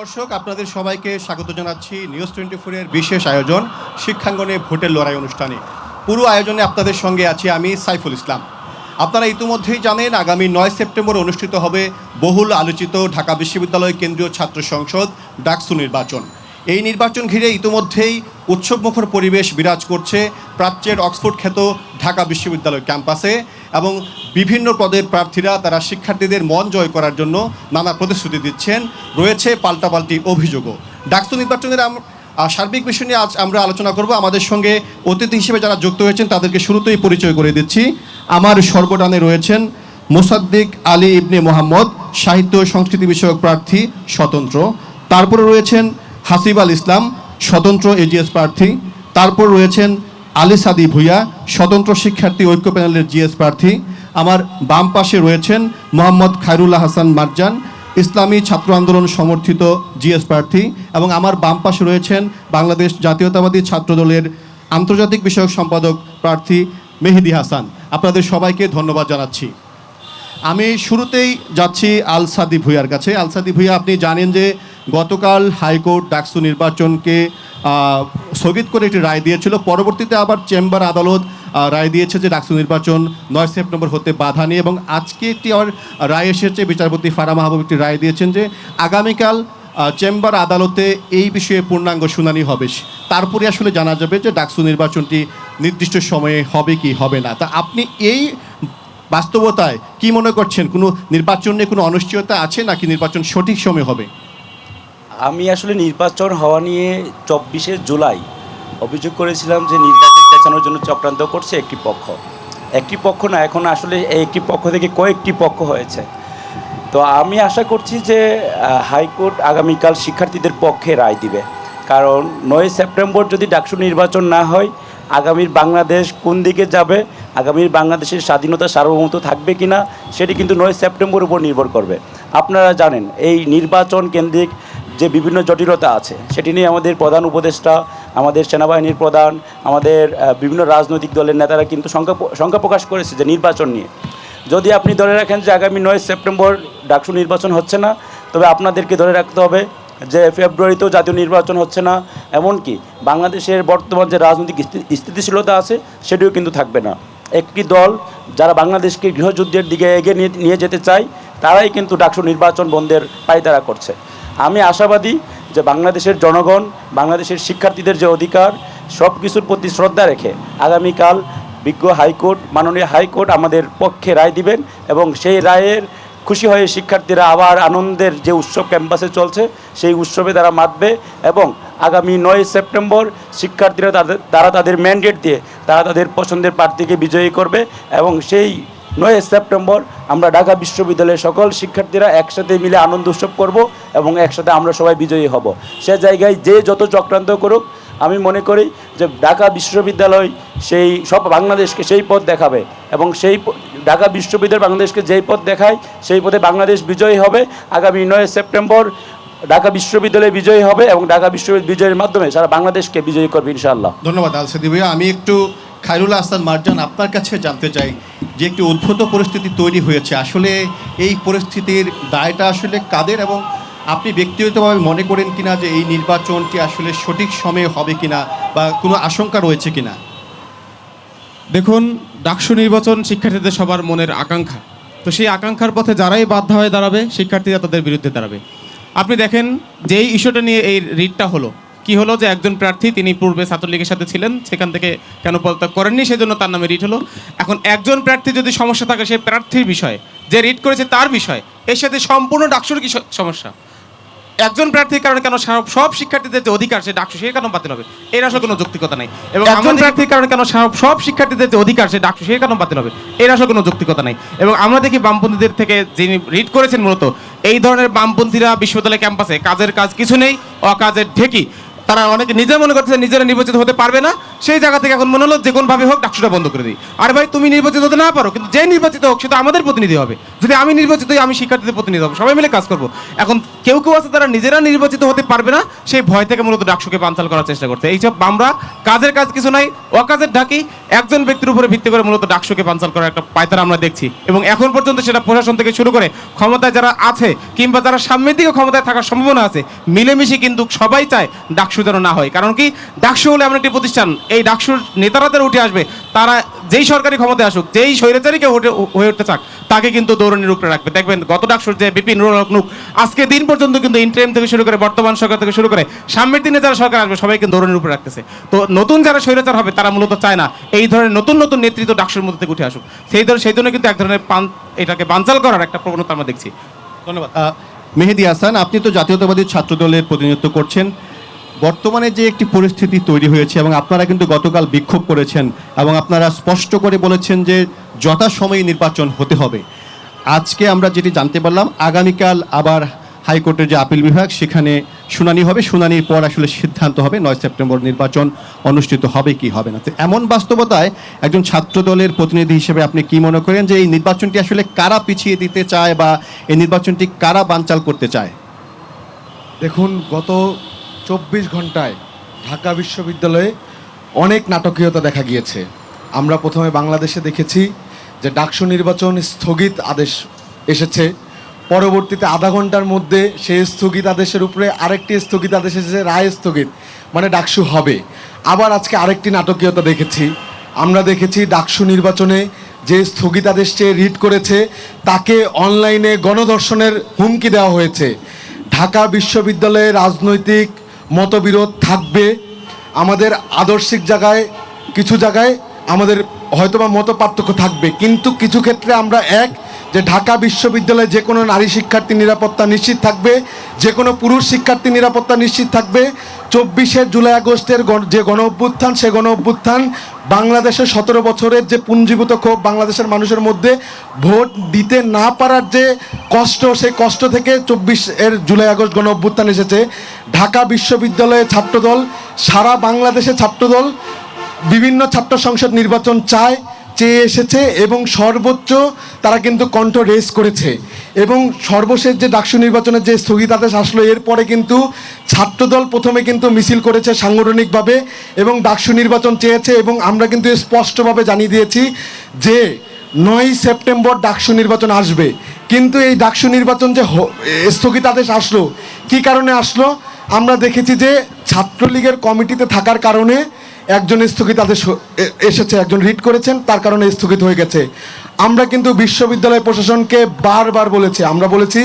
দর্শক, আপনাদের সবাইকে স্বাগত জানাচ্ছি নিউজ 24 এর বিশেষ আয়োজন শিক্ষাঙ্গনে ভোটের লড়াই অনুষ্ঠানে। পুরো আয়োজনে আপনাদের সঙ্গে আছি আমি সাইফুল ইসলাম। আপনারা ইতিমধ্যেই জানেন আগামী 9 সেপ্টেম্বর অনুষ্ঠিত হবে বহুল আলোচিত ঢাকা বিশ্ববিদ্যালয় কেন্দ্রীয় ছাত্র সংসদ ডাকসু নির্বাচন। এই নির্বাচন ঘিরে ইতিমধ্যেই উৎসবমুখর পরিবেশ বিরাজ করছে প্রাচ্যের অক্সফোর্ড খ্যাত ঢাকা বিশ্ববিদ্যালয় ক্যাম্পাসে, এবং বিভিন্ন পদের প্রার্থীরা তারা শিক্ষার্থীদের মন জয় করার জন্য নানা প্রতিশ্রুতি দিচ্ছেন। রয়েছে পাল্টাপাল্টি অভিযোগও। ডাকসু নির্বাচনের সার্বিক বিষয় নিয়ে আজ আমরা আলোচনা করব। আমাদের সঙ্গে অতিথি হিসেবে যারা যুক্ত হয়েছেন তাদেরকে শুরুতেই পরিচয় করে দিচ্ছি। আমার সর্বডানে রয়েছেন মোসাদ্দিক আলী ইবনে মোহাম্মদ, সাহিত্য ও সংস্কৃতি বিষয়ক প্রার্থী, স্বতন্ত্র। তারপরে রয়েছেন হাসিব আল ইসলাম, স্বতন্ত্র এজিএস প্রার্থী। তারপর রয়েছেন আলী সাদি ভুইয়া, স্বতন্ত্র শিক্ষার্থী ঐক্য প্যানেলের জিএস প্রার্থী। আমার বাম পাশে রয়েছেন মোহাম্মদ খায়রুল্লাহ হাসান মারজান, ইসলামী ছাত্র আন্দোলন সমর্থিত জিএস প্রার্থী। এবং আমার বাম পাশে রয়েছেন বাংলাদেশ জাতীয়তাবাদী ছাত্রদলের আন্তর্জাতিক বিষয়ক সম্পাদক প্রার্থী মেহেদি হাসান। আপনাদের সবাইকে ধন্যবাদ জানাচ্ছি। আমি শুরুতেই যাচ্ছি আল সাদি ভুইয়ার কাছে। আল সাদি ভুইয়া, আপনি জানেন যে গতকাল হাইকোর্ট ডাকসু নির্বাচনকে স্থগিত করে একটি রায় দিয়েছিল। পরবর্তীতে আবার চেম্বার আদালত রায় দিয়েছে যে ডাকসু নির্বাচন 9 সেপ্টেম্বর হতে বাধা নেই, এবং আজকে একটি আবার রায় এসেছে। বিচারপতি ফারাহ মাহবুব একটি রায় দিয়েছেন যে আগামীকাল চেম্বার আদালতে এই বিষয়ে পূর্ণাঙ্গ শুনানি হবে, তারপরে আসলে জানা যাবে যে ডাকসু নির্বাচনটি নির্দিষ্ট সময়ে হবে কি হবে না। তা আপনি এই বাস্তবতায় কি মনে করছেন? কোনো নির্বাচন নিয়ে কোনো অনিশ্চয়তা আছে নাকি নির্বাচন সঠিক সময় হবে? আমি আসলে নির্বাচন হওয়া নিয়ে 24শে জুলাই অভিযোগ করেছিলাম যে নির্বাচন পেছানোর জন্য চক্রান্ত করছে একটি পক্ষ না, এখন আসলে এই একটি পক্ষ থেকে কয়েকটি পক্ষ হয়েছে। তো আমি আশা করছি যে হাইকোর্ট আগামীকাল শিক্ষার্থীদের পক্ষে রায় দিবে, কারণ 9 সেপ্টেম্বর যদি ডাকসু নির্বাচন না হয়, আগামীর বাংলাদেশ কোন দিকে যাবে, আগামীর বাংলাদেশের স্বাধীনতা সার্বভৌমত্ব থাকবে কিনা, সেটি কিন্তু 9 সেপ্টেম্বর উপর নির্ভর করবে। আপনারা জানেন এই নির্বাচন কেন্দ্রিক যে বিভিন্ন জটিলতা আছে সেটি নিয়ে আমাদের প্রধান উপদেষ্টা, আমাদের সেনাবাহিনীর প্রধান, আমাদের বিভিন্ন রাজনৈতিক দলের নেতারা কিন্তু শঙ্কা প্রকাশ করেছে যে নির্বাচন নিয়ে। যদি আপনি ধরে রাখেন যে আগামী 9 সেপ্টেম্বর ডাকসু নির্বাচন হচ্ছে না, তবে আপনাদেরকে ধরে রাখতে হবে যে ফেব্রুয়ারিতেও জাতীয় নির্বাচন হচ্ছে না, এমনকি বাংলাদেশের বর্তমান যে রাজনৈতিক স্থিতিশীলতা আছে সেটিও কিন্তু থাকবে না। একটি দল যারা বাংলাদেশকে গৃহযুদ্ধের দিকে এগিয়ে নিয়ে যেতে চায়, তারাই কিন্তু ডাকসু নির্বাচন বন্ধের পায়তারা করছে। আমি আশাবাদী যে বাংলাদেশের জনগণ, বাংলাদেশের শিক্ষার্থীদের যে অধিকার, সব কিছুর প্রতি শ্রদ্ধা রেখে আগামীকাল বিজ্ঞ হাইকোর্ট, মাননীয় হাইকোর্ট আমাদের পক্ষে রায় দিবেন, এবং সেই রায়ের খুশি হয়ে শিক্ষার্থীরা আবার আনন্দের যে উৎসব ক্যাম্পাসে চলছে সেই উৎসবে তারা মাতবে, এবং আগামী 9 সেপ্টেম্বর শিক্ষার্থীরা তারা তাদের ম্যান্ডেট দিয়ে তারা তাদের পছন্দের প্রার্থীকে বিজয়ী করবে, এবং সেই 9 সেপ্টেম্বর আমরা ঢাকা বিশ্ববিদ্যালয়ের সকল শিক্ষার্থীরা একসাথে মিলে আনন্দ উৎসব করব, এবং একসাথে আমরা সবাই বিজয়ী হব। সে জায়গায় যে যত চক্রান্ত করুক, আমি মনে করি যে ঢাকা বিশ্ববিদ্যালয় সেই সব বাংলাদেশকে সেই পথ দেখাবে, এবং সেই ঢাকা বিশ্ববিদ্যালয় বাংলাদেশকে যেই পথ দেখায় সেই পথে বাংলাদেশ বিজয়ী হবে। আগামী 9 সেপ্টেম্বর ঢাকা বিশ্ববিদ্যালয় বিজয়ী হবে, এবং ঢাকা বিশ্ববিদ্যালয় বিজয়ের মাধ্যমে সারা বাংলাদেশকে বিজয়ী করবে ইনশাআল্লাহ। ধন্যবাদ আল সাদি ভাইয়া। আমি একটু খায়রুল্লাহ হাসান মারজান, আপনার কাছে জানতে চাই যে একটি উদ্ভূত পরিস্থিতি তৈরি হয়েছে, আসলে এই পরিস্থিতির দায়টা আসলে কাদের, এবং আপনি ব্যক্তিগতভাবে মনে করেন কিনা যে এই নির্বাচনটি আসলে সঠিক সময়ে হবে কিনা, বা কোনো আশঙ্কা রয়েছে কিনা? দেখুন, ডাকসু নির্বাচন শিক্ষার্থীদের সবার মনের আকাঙ্ক্ষা। তো সেই আকাঙ্ক্ষার পথে যারাই বাধ্য হয়ে দাঁড়াবে, শিক্ষার্থীরা তাদের বিরুদ্ধে দাঁড়াবে। আপনি দেখেন যেই ইস্যুটা নিয়ে এই রিটটা হলো, কি হলো যে একজন প্রার্থী তিনি পূর্বে ছাত্রলীগের সাথে ছিলেন, সেখান থেকে কেন পদত্যাগ করেননি, সেজন্য তার নামে রিট হলো। এখন একজন প্রার্থী যদি সমস্যা থাকে সেই প্রার্থীর বিষয়ে, যে রিট করেছে তার বিষয়, এর সাথে সম্পূর্ণ ডাকসুর কি সমস্যা? একজন প্রার্থীর কারণে কেন সব শিক্ষার্থীদের যে অধিকার সে ডাকসু সে কেন বাতিল হবে? এর আসলে কোনো যৌক্তিকতা নেই। এবং একজন প্রার্থীর কারণে কেন সব শিক্ষার্থীদের যে অধিকার সে ডাকসু সে কেন বাতিল হবে? এর আসলে কোনো যৌক্তিকতা নেই। এবং আমরা দেখি বামপন্থীদের থেকে যিনি রিট করেছেন, মূলত এই ধরনের বামপন্থীরা বিশ্ববিদ্যালয় ক্যাম্পাসে কাজের কাজ কিছু নেই, অকাজের ঢেকি। তারা অনেকে নিজে মনে করতেছে নিজেরা নির্বাচিত হতে পারবে না, সেই জায়গা থেকে এখন মনে হলো যে কোনোভাবে হোক ডাকসুটা বন্ধ করে দিই। আরে ভাই, তুমি নির্বাচিত হতে না পারো, কিন্তু যে নির্বাচিত হোক সে তো আমাদের প্রতিনিধি হবে। যদি আমি নির্বাচিত হই, আমি শিক্ষার্থীদের প্রতিনিধি হবো, সবাই মিলে কাজ করবো। এখন কেউ কেউ আছে তারা নিজেরা নির্বাচিত হতে পারবে না, সেই ভয় থেকে মূলত ডাকসুকে বানচাল করার চেষ্টা করছে। এইসব আমরা কাজের কাজ কিছু নাই, অকাজের ঢাকি একজন ব্যক্তির উপরে ভিত্তি করে মূলত ডাকসুকে বানচাল করার একটা পায়তারা আমরা দেখছি। এবং এখন পর্যন্ত সেটা প্রশাসন থেকে শুরু করে ক্ষমতায় যারা আছে কিংবা যারা সামনের দিকে ক্ষমতায় থাকার সম্ভাবনা আছে, মিলেমিশে কিন্তু সবাই চায় ডাকসু যেন না হয়। কারণ কি, ডাকসু হলে এমন একটি প্রতিষ্ঠান, এই ডাকসুর নেতারা যারা উঠে আসবে, তারা যেই সরকারি ক্ষমতায় আসুক, যেই স্বৈরাচারীকে হয়ে উঠতে চাক, তাকে কিন্তু দৌড়নির উপরে রাখবে। দেখবেন গত ডাকসুর যে বিপিন রোলক আজকে দিন পর্যন্ত কিন্তু ইন্টারিম থেকে শুরু করে বর্তমান সরকার থেকে শুরু করে সামনের দিনে যারা সরকার আসবে, সবাই কিন্তু দৌড়নির উপরে রাখতেছে। তো নতুন যারা স্বৈরাচার হবে, তারা মূলত চায় না এই ধরনের নতুন নতুন নেতৃত্ব ডাকসুর মধ্যে থেকে উঠে আসুক। সেই জন্য কিন্তু এক ধরনের এটাকে বানচাল করার একটা প্রবণতা আমরা দেখছি। ধন্যবাদ। মেহেদী হাসান, আপনি তো জাতীয়তাবাদী ছাত্র দলের প্রতিনিধিত্ব করছেন। বর্তমানে যে একটি পরিস্থিতি তৈরি হয়েছে এবং আপনারা কিন্তু গতকাল বিক্ষোভ করেছেন এবং আপনারা স্পষ্ট করে বলেছেন যে যথাসময়ে নির্বাচন হতে হবে। আজকে আমরা যেটি জানতে পারলাম, আগামীকাল আবার হাইকোর্টের যে আপিল বিভাগ, সেখানে শুনানি হবে। শুনানির পর আসলে সিদ্ধান্ত হবে 9 সেপ্টেম্বর নির্বাচন অনুষ্ঠিত হবে কি হবে না। তো এমন বাস্তবতায় একজন ছাত্র দলের প্রতিনিধি হিসেবে আপনি কি মনে করেন যে এই নির্বাচনটি আসলে কারা পিছিয়ে দিতে চায় বা এই নির্বাচনটি কারা বানচাল করতে চায়? দেখুন, গত 24 ঘন্টায় ঢাকা বিশ্ববিদ্যালয়ে অনেক নাটকীয়তা দেখা গিয়েছে। আমরা প্রথমে বাংলাদেশে দেখেছি যে ডাকসু নির্বাচন স্থগিত আদেশ এসেছে, পরবর্তীতে আধা ঘন্টার মধ্যে সেই স্থগিত আদেশের উপরে আরেকটি স্থগিত আদেশ এসেছে, রায় স্থগিত, মানে ডাকসু হবে। আবার আজকে আরেকটি নাটকীয়তা দেখেছি, আমরা দেখেছি ডাকসু নির্বাচনে যে স্থগিতাদেশ চেয়ে রিট করেছে তাকে অনলাইনে গণধর্ষণের হুমকি দেওয়া হয়েছে। ঢাকা বিশ্ববিদ্যালয়ে রাজনৈতিক মতবিরোধ থাকবে, আমাদের আদর্শিক জায়গায় কিছু জায়গায় আমাদের হয়তোবা মত পার্থক্য থাকবে, কিন্তু কিছু ক্ষেত্রে আমরা যে ঢাকা বিশ্ববিদ্যালয়ে যে কোনো নারী শিক্ষার্থীর নিরাপত্তা নিশ্চিত থাকবে, যে কোনো পুরুষ শিক্ষার্থীর নিরাপত্তা নিশ্চিত থাকবে। 24শে জুলাই আগস্টের যে গণ অভ্যুত্থান, সে গণ অভ্যুত্থান বাংলাদেশের 17 বছরের যে পুঞ্জীভূত ক্ষোভ, বাংলাদেশের মানুষের মধ্যে ভোট দিতে না পারার যে কষ্ট, সেই কষ্ট থেকে 24 জুলাই আগস্ট গণ অভ্যুত্থান এসেছে। ঢাকা বিশ্ববিদ্যালয়ে ছাত্রদল, সারা বাংলাদেশে ছাত্রদল বিভিন্ন ছাত্র সংসদ নির্বাচন চেয়ে এসেছে এবং সর্বোচ্চ তারা কিন্তু কণ্ঠ রেজ করেছে। এবং সর্বশেষ যে ডাকসু নির্বাচনের যে স্থগিতাদেশ আসলো, এরপরে কিন্তু ছাত্রদল প্রথমে কিন্তু মিছিল করেছে সাংগঠনিকভাবে এবং ডাকসু নির্বাচন চেয়েছে। এবং আমরা কিন্তু স্পষ্টভাবে জানিয়ে দিয়েছি যে 9 সেপ্টেম্বর ডাকসু নির্বাচন আসবে। কিন্তু এই ডাকসু নির্বাচন যে স্থগিতাদেশ আসলো, কী কারণে আসলো? আমরা দেখেছি যে ছাত্রলীগের কমিটিতে থাকার কারণে একজন স্থগিতাদেশ এসেছে, একজন রিট করেছেন, তার কারণে স্থগিত হয়ে গেছে। আমরা কিন্তু বিশ্ববিদ্যালয় প্রশাসনকে বারবার বলেছি, আমরা বলেছি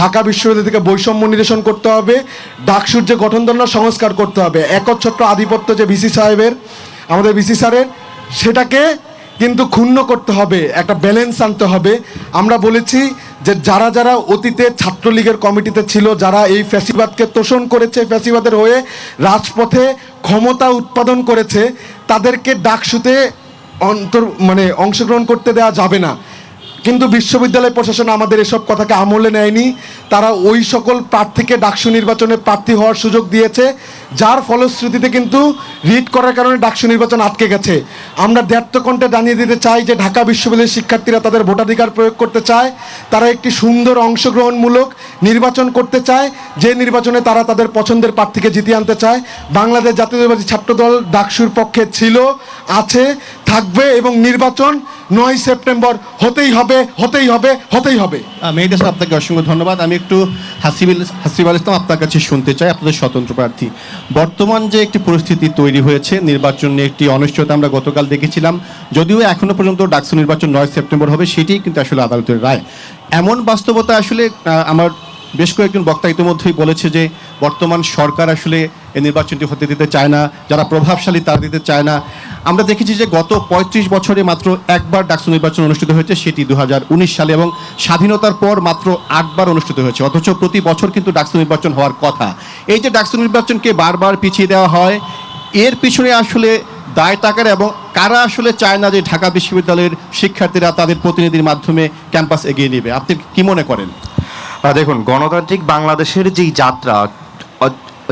ঢাকা বিশ্ববিদ্যালয় থেকে বৈষম্য নিরসন করতে হবে, ডাকসুর যে গঠনতন্ত্র সংস্কার করতে হবে, একচ্ছত্র আধিপত্য যে ভিসি সাহেবের, আমাদের ভিসি স্যারের, সেটাকে কিন্তু ক্ষুণ্ণ করতে হবে, একটা ব্যালেন্স আনতে হবে। আমরা বলেছি যে যারা যারা অতীতে ছাত্রলীগের কমিটিতে ছিল, যারা এই ফ্যাসিবাদকে তোষণ করেছে, ফ্যাসিবাদের হয়ে রাজপথে ক্ষমতা উৎপাদন করেছে, তাদেরকে ডাকসুতে অংশগ্রহণ করতে দেওয়া যাবে না। কিন্তু বিশ্ববিদ্যালয় প্রশাসন আমাদের এসব কথাকে আমলে নেয়নি, তারা ওই সকল প্রার্থীকে ডাকসু নির্বাচনে প্রার্থী হওয়ার সুযোগ দিয়েছে, যার ফলশ্রুতিতে কিন্তু রিট করার কারণে ডাকসু নির্বাচন আটকে গেছে। আমরা দ্ব্যর্থকণ্ঠে জানিয়ে দিতে চাই যে ঢাকা বিশ্ববিদ্যালয়ের শিক্ষার্থীরা তাদের ভোটাধিকার প্রয়োগ করতে চায়, তারা একটি সুন্দর অংশগ্রহণমূলক নির্বাচন করতে চায়, যে নির্বাচনে তারা তাদের পছন্দের প্রার্থীকে জিতিয়ে আনতে চায়। বাংলাদেশ জাতীয়তাবাদী ছাত্রদল ডাকসুর পক্ষে ছিল, আছে, থাকবে এবং নির্বাচন 9 সেপ্টেম্বর হতেই হবে, হতেই হবে, হতেই হবে। মেহেদী হাসান, আপনাকে অসংখ্য ধন্যবাদ। আমি একটু হাসিব আল ইসলাম আপনার কাছে শুনতে চাই, আপনাদের স্বতন্ত্র প্রার্থী। বর্তমান যে একটি পরিস্থিতি তৈরি হয়েছে, নির্বাচনে একটি অনিশ্চয়তা আমরা গতকাল দেখেছিলাম, যদিও এখনো পর্যন্ত ডাকসু নির্বাচন 9 সেপ্টেম্বর হবে, সেটি কিন্তু আসলে আদালতের রায়। এমন বাস্তবতা আসলে আমার বেশ কয়েকজন বক্তা ইতিমধ্যেই বলেছে যে বর্তমান সরকার আসলে এই নির্বাচনটি হতে দিতে চায় না, যারা প্রভাবশালী তারা দিতে চায় না। আমরা দেখেছি যে গত 35 বছরে মাত্র একবার ডাকসু নির্বাচন অনুষ্ঠিত হয়েছে, সেটি 2019 সালে, এবং স্বাধীনতার পর মাত্র 8 বার অনুষ্ঠিত হয়েছে, অথচ প্রতি বছর কিন্তু ডাকসু নির্বাচন হওয়ার কথা। এই যে ডাকসু নির্বাচনকে বারবার পিছিয়ে দেওয়া হয়, এর পিছনে আসলে দায় টাকার এবং কারা আসলে চায় না যে ঢাকা বিশ্ববিদ্যালয়ের শিক্ষার্থীরা তাদের প্রতিনিধির মাধ্যমে ক্যাম্পাস এগিয়ে নেবে? আপনি কি মনে করেন? দেখুন, গণতান্ত্রিক বাংলাদেশের যেই যাত্রা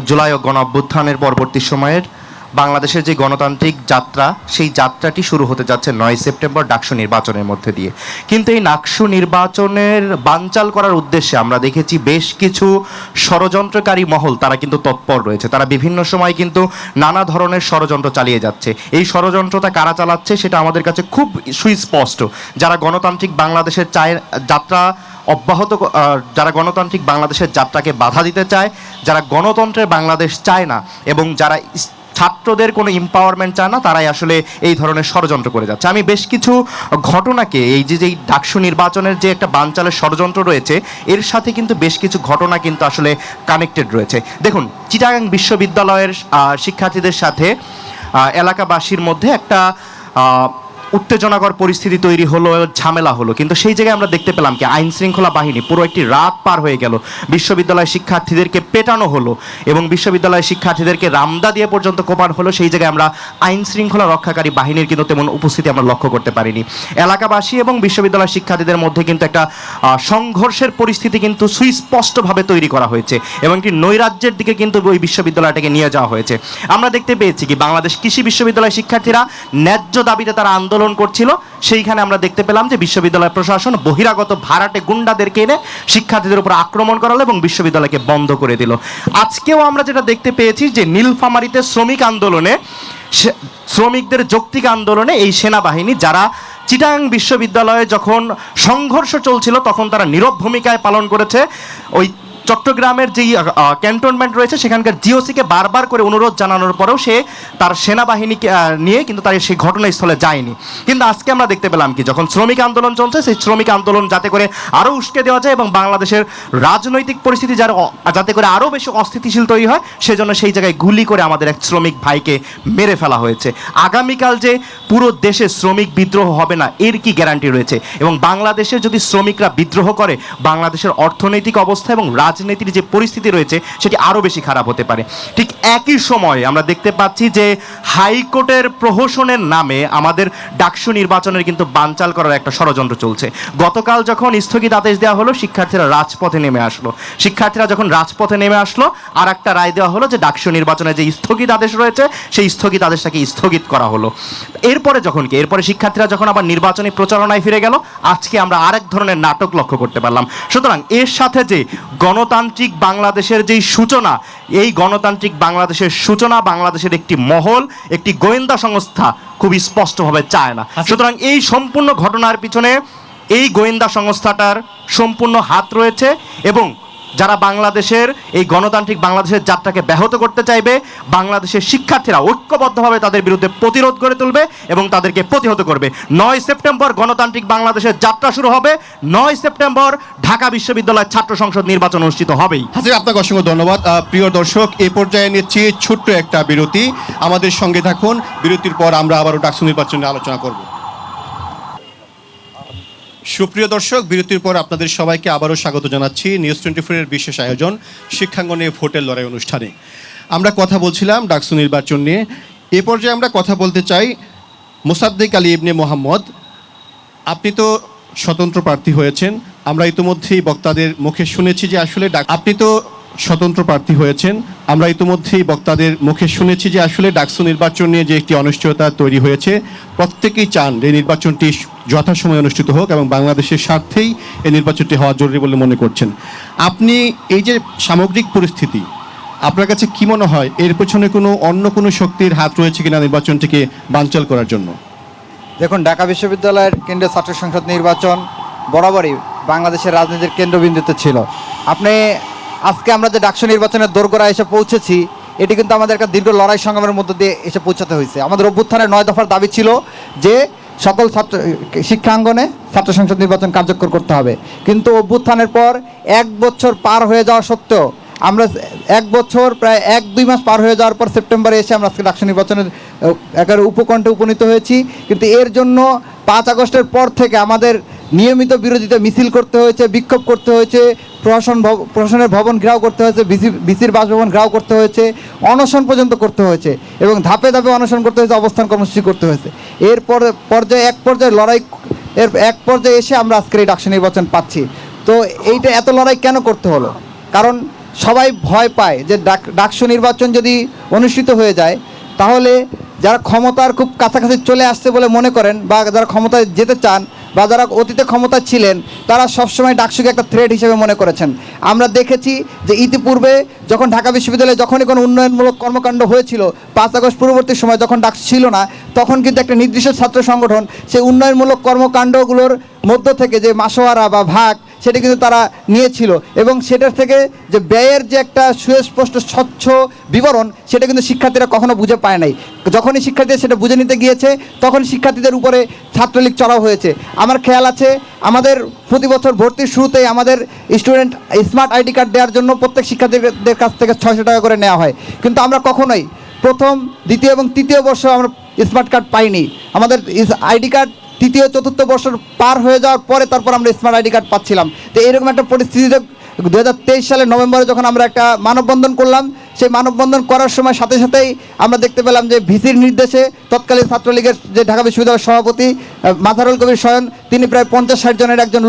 জুলাই গণ অভ্যুত্থানের পরবর্তী সময়ের বাংলাদেশের যে গণতান্ত্রিক যাত্রা, সেই যাত্রাটি শুরু হতে যাচ্ছে 9 সেপ্টেম্বর ডাকসু নির্বাচনের মধ্যে দিয়ে। কিন্তু এই ডাকসু নির্বাচনের বানচাল করার উদ্দেশ্যে আমরা দেখেছি বেশ কিছু ষড়যন্ত্রকারী মহল তারা কিন্তু তৎপর রয়েছে। তারা বিভিন্ন সময় কিন্তু নানা ধরনের ষড়যন্ত্র চালিয়ে যাচ্ছে। এই ষড়যন্ত্রটা কারা চালাচ্ছে সেটা আমাদের কাছে খুব সুস্পষ্ট। যারা গণতান্ত্রিক বাংলাদেশের যাত্রা যারা গণতান্ত্রিক বাংলাদেশের যাত্রাকে বাধা দিতে চায়, যারা গণতন্ত্রের বাংলাদেশ চায় না এবং যারা ছাত্রদের কোনো এম্পাওয়ারমেন্ট চায় না, তারাই আসলে এই ধরনের ষড়যন্ত্র করে যাচ্ছে। আমি বেশ কিছু ঘটনাকে এই যে ডাকসু নির্বাচনের যে একটা বানচালের ষড়যন্ত্র রয়েছে, এর সাথে কিন্তু বেশ কিছু ঘটনা কিন্তু আসলে কানেক্টেড রয়েছে। দেখুন, চিটাগাং বিশ্ববিদ্যালয়ের শিক্ষার্থীদের সাথে এলাকাবাসীর মধ্যে একটা উত্তেজনাকর পরিস্থিতি তৈরি হলো, ঝামেলা হলো। কিন্তু সেই জায়গায় আমরা দেখতে পেলাম কি আইন শৃঙ্খলা বাহিনী পুরো একটি রাত পার হয়ে গেল, বিশ্ববিদ্যালয়ের শিক্ষার্থীদেরকে পেটানো হলো এবং বিশ্ববিদ্যালয়ের শিক্ষার্থীদেরকে রামদা দিয়ে পর্যন্ত কোপানো হলো। সেই জায়গায় আমরা আইন শৃঙ্খলা রক্ষাকারী বাহিনীর কিন্তু তেমন উপস্থিতি আমরা লক্ষ্য করতে পারিনি। এলাকাবাসী এবং বিশ্ববিদ্যালয়ের শিক্ষার্থীদের মধ্যে কিন্তু একটা সংঘর্ষের পরিস্থিতি কিন্তু সুস্পষ্টভাবে তৈরি করা হয়েছে এবং একটি নৈরাজ্যের দিকে কিন্তু ওই বিশ্ববিদ্যালয়টাকে নিয়ে যাওয়া হয়েছে। আমরা দেখতে পেয়েছি কি বাংলাদেশ কৃষি বিশ্ববিদ্যালয়ের শিক্ষার্থীরা ন্যায্য দাবিতে তারা আন্দোলন করছিল, সেইখানে আমরা দেখতে পেলাম যে বিশ্ববিদ্যালয় প্রশাসন বহিরাগত ভাড়াটে গুন্ডাদেরকে এনে শিক্ষার্থীদের উপর আক্রমণ করালো এবং বিশ্ববিদ্যালয়কে বন্ধ করে দিল। আজকেও আমরা যেটা দেখতে পেয়েছি যে নীলফামারীতে শ্রমিকদের যৌক্তিক আন্দোলনে এই সেনাবাহিনী যারা চিটাগাং বিশ্ববিদ্যালয়ে যখন সংঘর্ষ চলছিল তখন তারা নীরব ভূমিকায় পালন করেছে। ওই চট্টগ্রামের যেই ক্যান্টনমেন্ট রয়েছে সেখানকার জিওসিকে বারবার করে অনুরোধ জানানোর পরেও সে তার সেনাবাহিনীকে নিয়ে কিন্তু তার সেই ঘটনাস্থলে যায়নি। কিন্তু আজকে আমরা দেখতে পেলাম কি যখন শ্রমিক আন্দোলন চলছে, সেই শ্রমিক আন্দোলন যাতে করে আরও উস্কে দেওয়া যায় এবং বাংলাদেশের রাজনৈতিক পরিস্থিতি যাতে করে আরও বেশি অস্থিতিশীল তৈরি হয়, সেজন্য সেই জায়গায় গুলি করে আমাদের এক শ্রমিক ভাইকে মেরে ফেলা হয়েছে। আগামীকাল যে পুরো দেশে শ্রমিক বিদ্রোহ হবে না এর কি গ্যারান্টি রয়েছে? এবং বাংলাদেশে যদি শ্রমিকরা বিদ্রোহ করে, বাংলাদেশের অর্থনৈতিক অবস্থা এবং রাজনীতির যে পরিস্থিতি রয়েছে সেটি আরও বেশি খারাপ হতে পারে। ঠিক একই সময়ে আমরা দেখতে পাচ্ছি যে হাইকোর্টের প্রহসনের নামে আমাদের ডাকসু নির্বাচনের কিন্তু বানচাল করার একটা ষড়যন্ত্র চলছে। গতকাল যখন স্থগিত আদেশ দেওয়া হলো, শিক্ষার্থীরা রাজপথে নেমে আসলো। শিক্ষার্থীরা যখন রাজপথে নেমে আসলো, আর একটা রায় দেওয়া হলো যে ডাকসু নির্বাচনের যে স্থগিত আদেশ রয়েছে সেই স্থগিত আদেশটাকে স্থগিত করা হলো। এরপরে শিক্ষার্থীরা যখন আবার নির্বাচনী প্রচারণায় ফিরে গেল, আজকে আমরা আরেক ধরনের নাটক লক্ষ্য করতে পারলাম। সুতরাং এর সাথে যে গণতান্ত্রিক বাংলাদেশের যেই সূচনা, এই গণতান্ত্রিক বাংলাদেশের সূচনা বাংলাদেশের একটি মহল, একটি গোয়েন্দা সংস্থা খুব স্পষ্টভাবে চায় না। সুতরাং এই সম্পূর্ণ ঘটনার পিছনে এই গোয়েন্দা সংস্থাটার সম্পূর্ণ হাত রয়েছে এবং যারা বাংলাদেশের এই গণতান্ত্রিক বাংলাদেশের যাত্রাকে ব্যাহত করতে চাইবে, বাংলাদেশের শিক্ষার্থীরা ঐক্যবদ্ধভাবে তাদের বিরুদ্ধে প্রতিরোধ গড়ে তুলবে এবং তাদেরকে প্রতিহত করবে। 9 সেপ্টেম্বর গণতান্ত্রিক বাংলাদেশের যাত্রা শুরু হবে। 9 সেপ্টেম্বর ঢাকা বিশ্ববিদ্যালয় ছাত্র সংসদ নির্বাচন অনুষ্ঠিত হবেই। হাজির, আপনাকে অসংখ্য ধন্যবাদ। প্রিয় দর্শক, এই পর্যায়ে নিচ্ছি ছোট্ট একটা বিরতি। আমাদের সঙ্গে থাকুন। বিরতির পর আমরা আবারও ডাকসু নির্বাচন নিয়ে আলোচনা করব। সুপ্রিয় দর্শক, বিরতির পর আপনাদের সবাইকে আবারও স্বাগত জানাচ্ছি নিউজ 24 এর বিশেষ আয়োজন শিক্ষাঙ্গনে ভোটের লড়াই অনুষ্ঠানে। আমরা কথা বলছিলাম ডাকসু নির্বাচন নিয়ে। এ পর্যায়ে আমরা কথা বলতে চাই মোসাদ্দেক আলী ইবনে মোহাম্মদ। আপনি তো স্বতন্ত্র প্রার্থী হয়েছেন। আমরা ইতিমধ্যেই বক্তাদের মুখে শুনেছি যে আসলে ডাকসু নির্বাচন নিয়ে যে একটি অনিশ্চয়তা তৈরি হয়েছে। প্রত্যেকেই চান এই নির্বাচনটি যথাসময়ে অনুষ্ঠিত হোক এবং বাংলাদেশের স্বার্থেই এই নির্বাচনটি হওয়া জরুরি বলে মনে করছেন। আপনি এই যে সামগ্রিক পরিস্থিতি, আপনার কাছে কি মনে হয় এর পেছনে অন্য কোনো শক্তির হাত রয়েছে কিনা নির্বাচনটিকে বানচাল করার জন্য? দেখুন, ঢাকা বিশ্ববিদ্যালয়ের কেন্দ্রীয় ছাত্র সংসদ নির্বাচন বরাবরই বাংলাদেশের রাজনীতির কেন্দ্রবিন্দুতে ছিল। আজকে আমরা যে ডাকসু নির্বাচনের দোরগোড়ায় এসে পৌঁছেছি, এটি কিন্তু আমাদের একটা দীর্ঘ লড়াই সংগ্রামের মধ্য দিয়ে এসে পৌঁছাতে হয়েছে। আমাদের অভ্যুত্থানের 9 দফার দাবি ছিল যে সকল শিক্ষাঙ্গনে ছাত্র সংসদ নির্বাচন কার্যকর করতে হবে। কিন্তু অভ্যুত্থানের পর 1 বছর পার হয়ে যাওয়া সত্ত্বেও আমরা 1 বছর প্রায় 1-2 মাস পার হয়ে যাওয়ার পর সেপ্টেম্বরে এসে আমরা আজকে ডাকসু নির্বাচনের একেবারে উপকণ্ঠে উপনীত হয়েছি। কিন্তু এর জন্য 5 আগস্টের পর থেকে আমাদের নিয়মিত বিরোধিতা মিছিল করতে হয়েছে, বিক্ষোভ করতে হয়েছে, প্রশাসনের ভবন ঘেরাও করতে হয়েছে, ভিসির বাসভবন ঘেরাও করতে হয়েছে, অনশন পর্যন্ত করতে হয়েছে এবং ধাপে ধাপে অনশন করতে হয়েছে, অবস্থান কর্মসূচি করতে হয়েছে। এক পর্যায়ে এসে আমরা আজকের এই ডাকসু নির্বাচন পাচ্ছি। তো এইটা এত লড়াই কেন করতে হলো? কারণ সবাই ভয় পায় যে ডাকসু নির্বাচন যদি অনুষ্ঠিত হয়ে যায় তাহলে যারা ক্ষমতার খুব কাছাকাছি চলে আসছে বলে মনে করেন বা যারা ক্ষমতায় যেতে চান বা যারা অতীতে ক্ষমতায় ছিলেন তারা সবসময় ডাকসুকে একটা থ্রেট হিসেবে মনে করেছেন। আমরা দেখেছি যে ইতিপূর্বে যখন ঢাকা বিশ্ববিদ্যালয়ে যখনই কোনো উন্নয়নমূলক কর্মকাণ্ড হয়েছিল 5 আগস্ট পূর্ববর্তী সময় যখন ডাকসু ছিল না, তখন কিন্তু একটা নির্দিষ্ট ছাত্র সংগঠন সেই উন্নয়নমূলক কর্মকাণ্ডগুলোর মধ্য থেকে যে মাসোয়ারা বা ভাগ সেটা কিন্তু তারা নিয়েছিল এবং সেটার থেকে যে ব্যয়ের যে একটা সুস্পষ্ট স্বচ্ছ বিবরণ সেটা কিন্তু শিক্ষার্থীরা কখনো বুঝে পায় নাই। যখনই শিক্ষার্থীরা সেটা বুঝে নিতে গিয়েছে তখন শিক্ষার্থীদের উপরে ছাত্রলীগ চড়াও হয়েছে। আমার খেয়াল আছে আমাদের প্রতি বছর ভর্তির শুরুতেই আমাদের স্টুডেন্ট স্মার্ট আইডি কার্ড দেওয়ার জন্য প্রত্যেক শিক্ষার্থীদের কাছ থেকে 600 টাকা করে নেওয়া হয়, কিন্তু আমরা কখনোই প্রথম, দ্বিতীয় এবং তৃতীয় বর্ষ আমরা স্মার্ট কার্ড পাইনি। আমাদের আইডি কার্ড তৃতীয় চতুর্থ বছর পার হয়ে যাওয়ার পরে তারপর আমরা স্মার্ট আইডি কার্ড পাচ্ছিলাম। তো এরকম একটা পরিস্থিতিতে 2023 সালের নভেম্বরে যখন আমরা একটা মানববন্ধন করলাম, সেই মানববন্ধন করার সময় সাথে সাথেই আমরা দেখতে পেলাম যে ভিসির নির্দেশে তৎকালীন ছাত্রলীগের যে ঢাকা বিশ্ববিদ্যালয়ের সভাপতি মাজারুল কবির স্বয়ন তিনি প্রায় 50-60 জনের একজন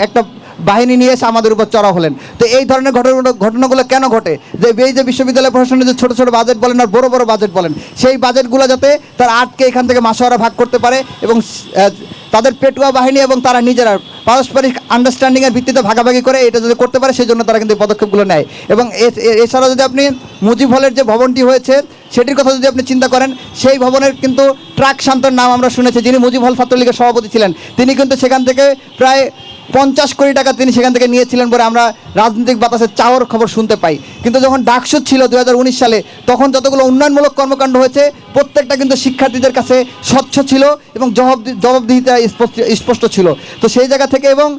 একটা বাহিনী নিয়ে এসে আমাদের উপর চড়া হলেন। তো এই ধরনের ঘটনাগুলো কেন ঘটে? যে এই যে বিশ্ববিদ্যালয় প্রশাসনের যে ছোটো ছোটো বাজেট বলেন আর বড় বড় বাজেট বলেন, সেই বাজেটগুলো যাতে তার আটকে এখান থেকে মাসোয়ারা ভাগ করতে পারে এবং তাদের পেটুয়া বাহিনী এবং তারা নিজেরা পারস্পরিক আন্ডারস্ট্যান্ডিংয়ের ভিত্তিতে ভাগাভাগি করে এটা যদি করতে পারে সেই জন্য তারা কিন্তু এই পদক্ষেপগুলো নেয়। এবং এছাড়াও যদি আপনি মুজিব হলের যে ভবনটি হয়েছে সেটির কথা যদি আপনি চিন্তা করেন, সেই ভবনের কিন্তু ট্রাক শান্তর নাম আমরা শুনেছি, যিনি মুজিব হল ছাত্রলীগের সভাপতি ছিলেন। তিনি কিন্তু সেখান থেকে প্রায় 50 কোটি টাকা তিনি সেখান থেকে নিয়েছিলেন বলে আমরা রাজনৈতিক বাতাসে চাওয়ার খবর শুনতে পাই। কিন্তু যখন ডাকসু ছিল 2019 সালে, তখন যতগুলো উন্নয়নমূলক কর্মকাণ্ড হয়েছে প্রত্যেকটা কিন্তু শিক্ষার্থীদের কাছে স্বচ্ছ ছিল এবং জবাবদিহিতা স্পষ্ট ছিল। তো সেই জায়গা থেকে এবং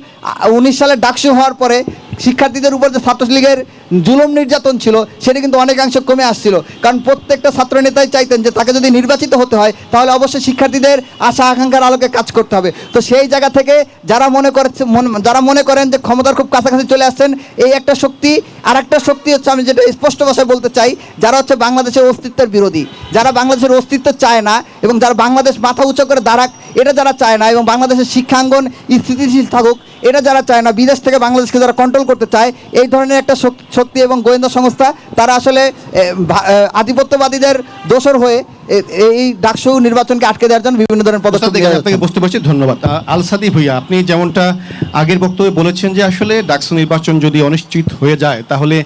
19 সালে ডাকসু হওয়ার পরে শিক্ষার্থীদের উপর যে ছাত্রলীগের জুলুম নির্যাতন ছিল সেটি কিন্তু অনেকাংশে কমে আসছিল, কারণ প্রত্যেকটা ছাত্রনেতাই চাইতেন যে তাকে যদি নির্বাচিত হতে হয় তাহলে অবশ্যই শিক্ষার্থীদের আশা আকাঙ্ক্ষার আলোকে কাজ করতে হবে। তো সেই জায়গা থেকে যারা মনে করেন যে ক্ষমতার খুব কাছাকাছি চলে আসছেন, এই একটা শক্তি। আর একটা শক্তি হচ্ছে, আমি যেটা স্পষ্ট ভাষায় বলতে চাই, যারা হচ্ছে বাংলাদেশের অস্তিত্বের বিরোধী, যারা বাংলাদেশের অস্তিত্ব চায় না এবং যারা বাংলাদেশ মাথা উঁচু করে দাঁড়াক এটা যারা চায় না, এবং বাংলাদেশের শিক্ষাঙ্গন স্থিতিশীল থাকুক এটা যারা চায় না, বিদেশ থেকে বাংলাদেশকে যারা কন্ট্রোল করতে চায়, এই ধরনের একটা শক্তি এবং গোয়েন্দা সংস্থা তারা আসলে আধিপত্যবাদীদের দোসর হয়ে এই ডাকসু নির্বাচনকে আটকে দেওয়ার জন্য বিভিন্ন ধরনের পদক্ষেপ আপনাকে বুঝতে পারছি, ধন্যবাদ। আলসাদি ভুইয়া, আপনি যেমনটা আগের বক্তব্যে বলেছেন যে আসলে ডাকসু নির্বাচন যদি অনিশ্চিত হয়ে যায় তাহলে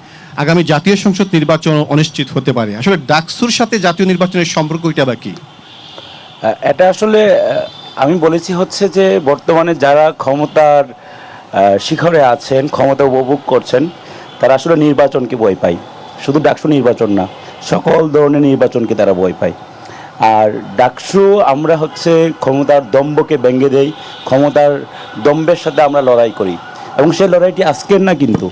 আগামী জাতীয় সংসদ নির্বাচন অনিশ্চিত হতে পারে। আসলে ডাকসুর সাথে জাতীয় নির্বাচনের সম্পর্কটা বা কি? এটা আসলে আমি বলেছি হচ্ছে যে বর্তমানে যারা ক্ষমতার শিখরে আছেন, ক্ষমতা উপভোগ করছেন, তারা আসলে নির্বাচনকে ভয় পায়। শুধু ডাকসু নির্বাচন না, সকল ধরনের নির্বাচনকে তারা ভয় পায়। আর ডাকসু আমরা হচ্ছে ক্ষমতার দম্ভকে ভেঙে দেই, ক্ষমতার দম্ভের সাথে আমরা লড়াই করি এবং সেই লড়াইটি আজকের না, কিন্তু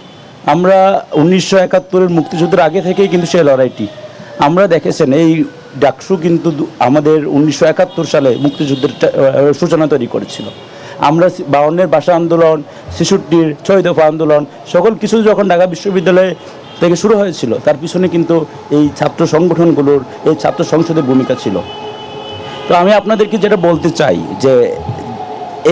আমরা 1971-এর মুক্তিযুদ্ধের আগে থেকেই কিন্তু সেই লড়াইটি আমরা দেখেছেন। এই ডাকসু কিন্তু আমাদের 1971 সালে মুক্তিযুদ্ধের সূচনা তৈরি করেছিল। আমরা 52-এর ভাষা আন্দোলন, 66-র 6 দফা আন্দোলন, সকল কিছু যখন ঢাকা বিশ্ববিদ্যালয়ে থেকে শুরু হয়েছিল তার পিছনে কিন্তু এই ছাত্র সংগঠনগুলোর, এই ছাত্র সংসদের ভূমিকা ছিল। তো আমি আপনাদেরকে যেটা বলতে চাই যে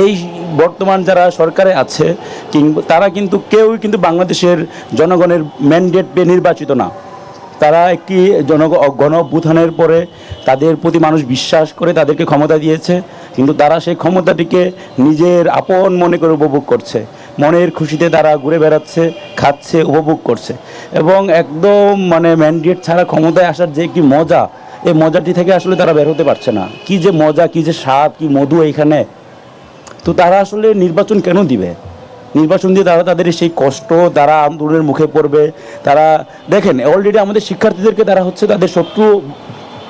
এই বর্তমান যারা সরকারে আছে কিংবা তারা কিন্তু কেউই কিন্তু বাংলাদেশের জনগণের ম্যান্ডেট পেয়ে নির্বাচিত না। তারা একটি গণ অভ্যুত্থানের পরে তাদের প্রতি মানুষ বিশ্বাস করে তাদেরকে ক্ষমতা দিয়েছে, কিন্তু তারা সেই ক্ষমতাটিকে নিজের আপন মনে করে উপভোগ করছে। মনের খুশিতে তারা ঘুরে বেড়াচ্ছে, খাচ্ছে, উপভোগ করছে এবং একদম ম্যান্ডেট ছাড়া ক্ষমতায় আসার যে কি মজা, এই মজাটি থেকে আসলে তারা বের হতে পারছে না। কি যে মজা, কি যে স্বাদ, কি মধু এইখানে। তো তারা আসলে নির্বাচন কেন দিবে? নির্বাচন দিয়ে তারা তাদের সেই কষ্ট, তারা আন্দোলনের মুখে পড়বে। তারা দেখেন অলরেডি আমাদের শিক্ষার্থীদেরকে তারা হচ্ছে তাদের শত্রু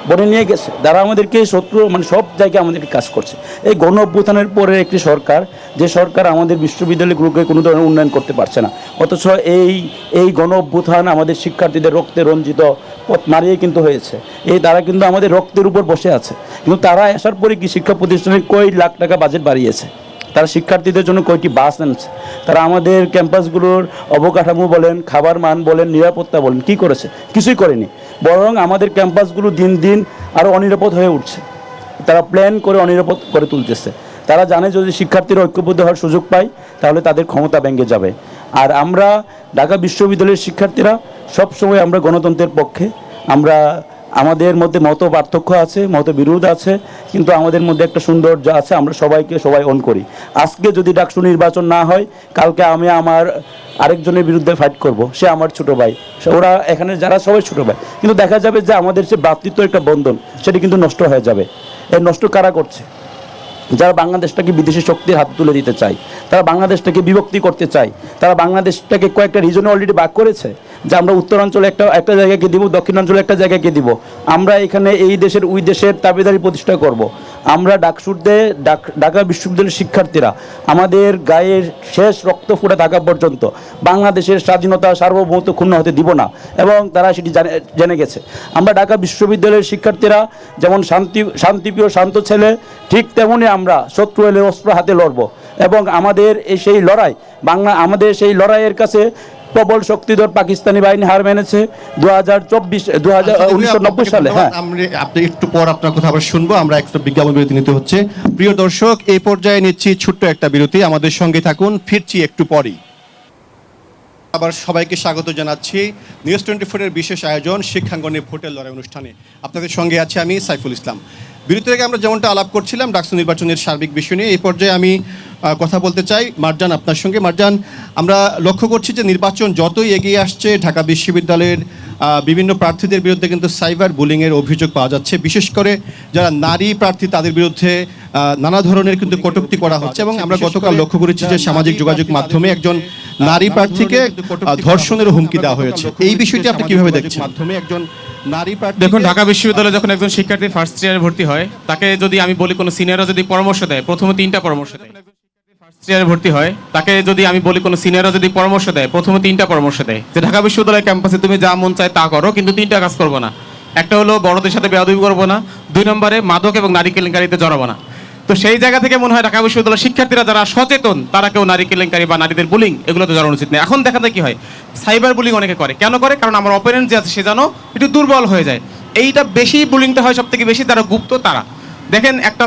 বনে নিয়ে গেছে, তারা আমাদেরকে শত্রু সব জায়গায় আমাদেরকে কাজ করছে। এই গণ অভ্যুত্থানের পরে একটি সরকার, যে সরকার আমাদের বিশ্ববিদ্যালয়গুলোকে কোনো ধরনের উন্নয়ন করতে পারছে না, অথচ এই গণ অভ্যুত্থান আমাদের শিক্ষার্থীদের রক্তে রঞ্জিত পথ মারিয়ে কিন্তু হয়েছে। তারা কিন্তু আমাদের রক্তের উপর বসে আছে, কিন্তু তারা আসার পরে কি শিক্ষা প্রতিষ্ঠানে কয় লাখ টাকা বাজেট বাড়িয়েছে, তারা শিক্ষার্থীদের জন্য কয়টি বাস আনছে, তারা আমাদের ক্যাম্পাসগুলোর অবকাঠামো বলেন, খাবার মান বলেন, নিরাপত্তা বলেন, কি করেছে? কিছুই করেনি। বরং আমাদের ক্যাম্পাসগুলো দিন দিন আরও অনিরাপদ হয়ে উঠছে। তারা প্ল্যান করে অনিরাপদ করে তুলতেছে। তারা জানে যদি শিক্ষার্থীরা ঐক্যবদ্ধ হওয়ার সুযোগ পায় তাহলে তাদের ক্ষমতা ভেঙে যাবে। আর আমরা ঢাকা বিশ্ববিদ্যালয়ের শিক্ষার্থীরা সবসময় আমরা গণতন্ত্রের পক্ষে, আমরা আমাদের মধ্যে মত পার্থক্য আছে, মত বিরোধ আছে, কিন্তু আমাদের মধ্যে একটা সৌন্দর্য আছে, আমরা সবাই অন করি। আজকে যদি ডাকসু নির্বাচন না হয়, কালকে আমি আমার আরেকজনের বিরুদ্ধে ফাইট করব, সে আমার ছোট ভাই, ওরা এখানে যারা সবাই ছোট ভাই, কিন্তু দেখা যাবে যে আমাদের যে ভ্রাতৃত্ব একটা বন্ধন সেটি কিন্তু নষ্ট হয়ে যাবে। এই নষ্ট কারা করছে? যারা বাংলাদেশটাকে বিদেশি শক্তির হাতে তুলে দিতে চায়, তারা বাংলাদেশটাকে বিভক্তি করতে চায়, তারা বাংলাদেশটাকে কয়েকটা রিজনে অলরেডি ভাগ করেছে, যে আমরা উত্তরাঞ্চলে একটা জায়গাকে দিব, দক্ষিণাঞ্চলে একটা জায়গাকে দিব, আমরা এখানে এই দেশের ওই দেশের দাবিদারি প্রতিষ্ঠা করব। আমরা ঢাকা বিশ্ববিদ্যালয়ের শিক্ষার্থীরা আমাদের গায়ের শেষ রক্ত ফুটে থাকা পর্যন্ত বাংলাদেশের স্বাধীনতা সার্বভৌমত্ব ক্ষুণ্ণ হতে দিব না, এবং তারা সেটি জেনে গেছে। আমরা ঢাকা বিশ্ববিদ্যালয়ের শিক্ষার্থীরা যেমন শান্তিপ্রিয় শান্ত ছেলে, ঠিক তেমনই আমরা শত্রু এলে অস্ত্র হাতে লড়ব, এবং আমাদের সেই লড়াই আমাদের সেই লড়াইয়ের কাছে প্রবল শক্তিধর পাকিস্তানি বাহিনী হার মেনেছে 1990 সালে। হ্যাঁ, আপনি একটু পর আপনার কথা আবার শুনবো, আমরা একটা বিজ্ঞাপন বিরতি নিতে হচ্ছে। প্রিয় দর্শক, এই পর্যায়ে নিচ্ছি ছোট্ট একটা বিরতি, আমাদের সঙ্গে থাকুন, ফিরছি একটু পরেই। আবার সবাইকে স্বাগত জানাচ্ছি নিউজ 24 এর বিশেষ আয়োজন শিক্ষাঙ্গনে ভোটের লড়াই অনুষ্ঠানে। আপনাদের সঙ্গে আছি আমি সাইফুল ইসলাম। বিরতি থেকে আমরা যেমনটা আলাপ করছিলাম ডাকসু নির্বাচনের সার্বিক বিষয় নিয়ে, এই পর্যায়ে আমি কথা বলতে চাই মারজান আপনার সঙ্গে। মারজান, আমরা লক্ষ্য করছি যে নির্বাচন যতই এগিয়ে আসছে, ঢাকা বিশ্ববিদ্যালয়ের বিভিন্ন প্রার্থীদের বিরুদ্ধে কিন্তু সাইবার বুলিংয়ের অভিযোগ পাওয়া যাচ্ছে। বিশেষ করে যারা নারী প্রার্থী তাদের বিরুদ্ধে নানা ধরনের কিন্তু কটূক্তি করা হচ্ছে, এবং আমরা গতকাল লক্ষ্য করেছি যে সামাজিক যোগাযোগ মাধ্যমে একজন নারী প্রার্থীকে ধর্ষণের হুমকি দেওয়া হয়েছে। এই বিষয়টি আপনি কিভাবে দেখছেন? মাধ্যমে একজন নারী প্রার্থী, দেখুন, ঢাকা বিশ্ববিদ্যালয়ে যখন একজন শিক্ষার্থী ফার্স্ট ইয়ারে ভর্তি হয়, তাকে যদি আমি বলি কোনো সিনিয়ররা যদি পরামর্শ দেয়, প্রথমে 3টা পরামর্শ দেয়। ফার্স্ট ইয়ারে ভর্তি হয়, তাকে যদি আমি বলি কোনো সিনিয়ররা যদি পরামর্শ দেয়, প্রথমে 3টা পরামর্শ দেয় যে ঢাকা বিশ্ববিদ্যালয় ক্যাম্পাসে তুমি যা মন চায় তা করো, কিন্তু 3টা কাজ করবো না। একটা হলো বড়দের সাথে বেয়াদবি করবো না, 2 নম্বরে মাদক এবং নারী কেলেঙ্কারিতে জড়াবো না। তো সেই জায়গা থেকে মনে হয় ঢাকা বিশ্ববিদ্যালয়ের শিক্ষার্থীরা যারা সচেতন, তারা কেউ নারী কেলেঙ্কারি বা নারীদের বুলিং এগুলোতে জড়ানো উচিত নেই। এখন দেখা যায় কি হয়, সাইবার বুলিং অনেকে করে। কেন করে? কারণ আমার অপোনেন্ট যে আছে সে যেন একটু দুর্বল হয়ে যায়। এইটা বেশি বুলিংটা হয় সব থেকে বেশি যারা গুপ্ত তারা। দেখেন, একটা